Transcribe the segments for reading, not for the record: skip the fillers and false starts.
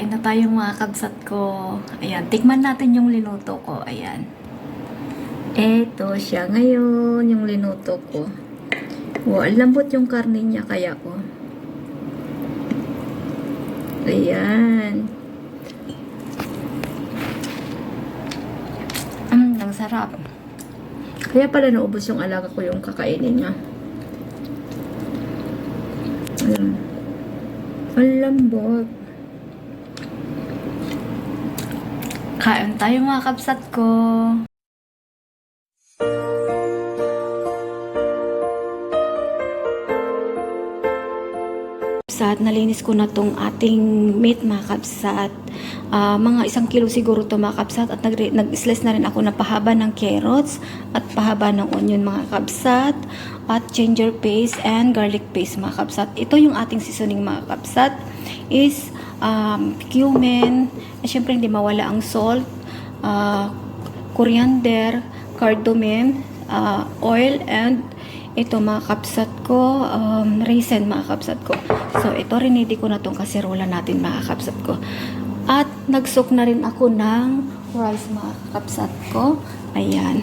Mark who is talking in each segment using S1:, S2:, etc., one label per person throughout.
S1: Kain na tayo mga kabsat ko. Ayan, tikman natin yung linuto ko. Ayan. Eto siya ngayon, yung linuto ko. Oh, ang lambot yung karne niya kaya ko. Ayan. Ang sarap. Kaya pala naubos yung alaga ko yung kakainin niya. Ayan. Ang lambot. Kain tayo mga kabsat ko. Nalinis ko na tong ating meat mga kabsat. Mga 1 kilo siguro to mga kabsat. At nag-slice na rin ako na pahaba ng carrots at pahaba ng onion mga kabsat. At ginger paste and garlic paste mga kabsat. Ito yung ating seasoning mga kabsat. Is cumin. Siyempre hindi mawala ang salt. Coriander, cardamom, oil, and ito mga kapsat ko, raisin mga kapsat ko. So ito rinidi ko na tong kaserola natin mga kapsat ko. At nagsok na rin ako ng rice mga kapsat ko. Ayan.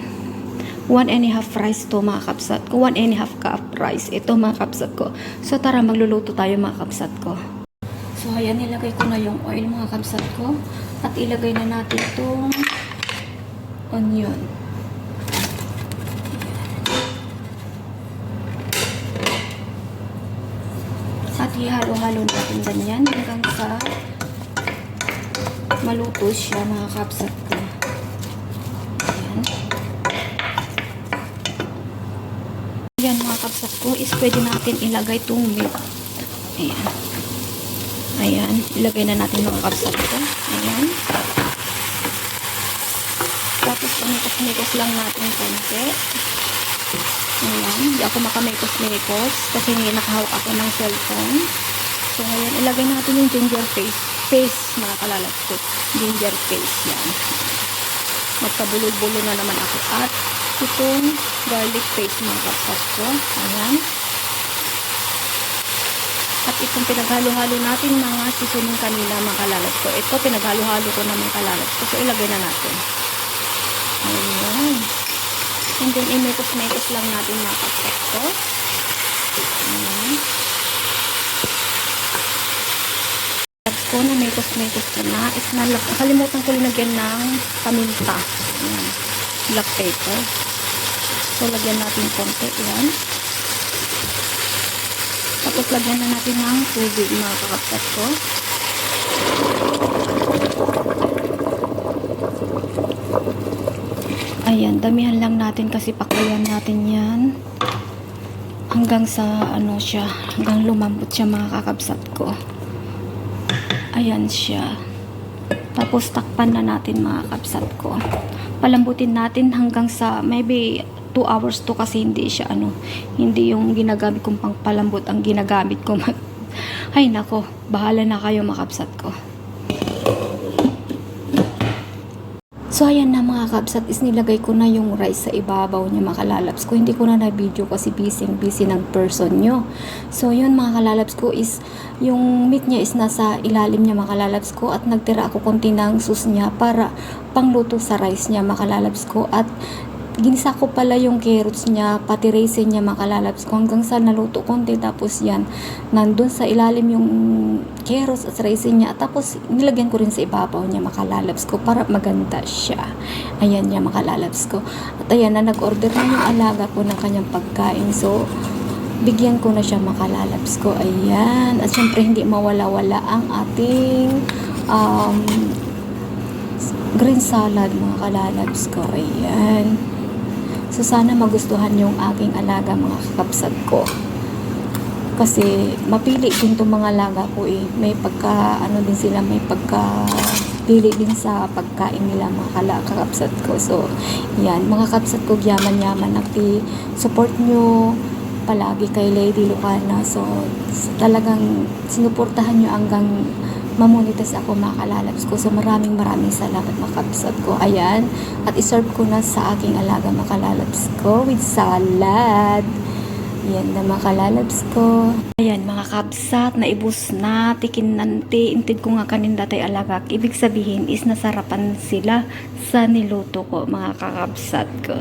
S1: 1½ rice to mga kapsat ko. 1½ cup rice. Ito mga kapsat ko. So tara magluluto tayo mga kapsat ko. So ayan, nilagay ko na yung oil mga kapsat ko. At ilagay na natin itong onion. At ihalo-halo natin ganyan hanggang sa maluto siya mga kapsat ko. Ayan. Ayan mga kapsat ko, is pwede natin ilagay itong meat. Ayan. Ayan. Ilagay na natin mga kapsat ko. Ayan. Tapos pamikos-mikos lang natin konti. Ayan. Hindi ako makamikos-mikos kasi nakahawak ako ng cellphone. So, ayan. Ilagay natin yung ginger paste mga kalalat ko. Ginger paste yan. Magkabulo-bulo na naman ako. At itong garlic paste mga kapsat ko. Ayan. At itong pinaghalo-halo natin mga seasoning kanina mga kalalat ko. Ito pinaghalo-halo ko na mga kalalat ko. So, ilagay na natin. Ayan. And then, imikos-mikos lang natin mga kapsat ko. Ayan. Tapos ko na mikos-mikos ko na. Nakalimutan ko linagyan ng paminta. Ayan. Black pepper. So, lagyan natin konti. Ayan. Tapos, lagyan na natin ng tubig mga kapsat ko. Ayan, damihan lang natin kasi pakuyan natin yan hanggang sa ano siya, hanggang lumambot siya mga kakabsat ko. Ayan siya. Tapos takpan na natin mga kakabsat ko. Palambutin natin hanggang sa maybe 2 hours to kasi hindi siya ano, hindi yung ginagamit kong pangpalambot ang ginagamit ko. Ay nako, bahala na kayo mga kakabsat ko. So, ayan na mga kabsat, is nilagay ko na yung rice sa ibabaw niya mga kalalabs ko. Hindi ko na na-video kasi busy ng person nyo. So, yun mga kalalabs ko is, yung meat niya is nasa ilalim niya mga kalalabs ko. At nagtira ako konti ng sauce niya para pangluto sa rice niya mga kalalabs ko. At ginisa ko pala yung carrots niya, pati raisin niya mga kalalabs ko. Hanggang sa naluto konti, tapos yan, nandun sa ilalim yung carrots at raisin niya. Tapos nilagyan ko rin sa ibabaw niya mga kalalabs ko para maganda siya. Ayan niya mga kalalabs ko. At ayan na, nag-order na yung alaga ko ng kanyang pagkain. So, bigyan ko na siya mga kalalabs ko. Ayan. At syempre hindi mawala-wala ang ating green salad mga kalalabs ko. Ayan. So, sana magustuhan yung aking alaga mga kakabsat ko. Kasi, mapili din itong mga alaga ko eh. May pagka, ano din sila, may pagka pili din sa pagkain nila mga kakabsat ko. So, yan. Mga kakabsat ko, yaman-yaman. Support nyo palagi kay Lady Lucana. So, talagang sinuportahan nyo hanggang mamonetize ako mga kalalabs ko. So maraming salamat mga kabsat ko. Ayan. At iserve ko na sa aking alaga mga kalalabs ko with salad. Yan na mga kalalabs ko. Ayan mga kabsat, naibus na, tikin nanti, intid ko nga kanin datay alagak. Ibig sabihin is nasarapan sila sa niluto ko mga kakabsat ko.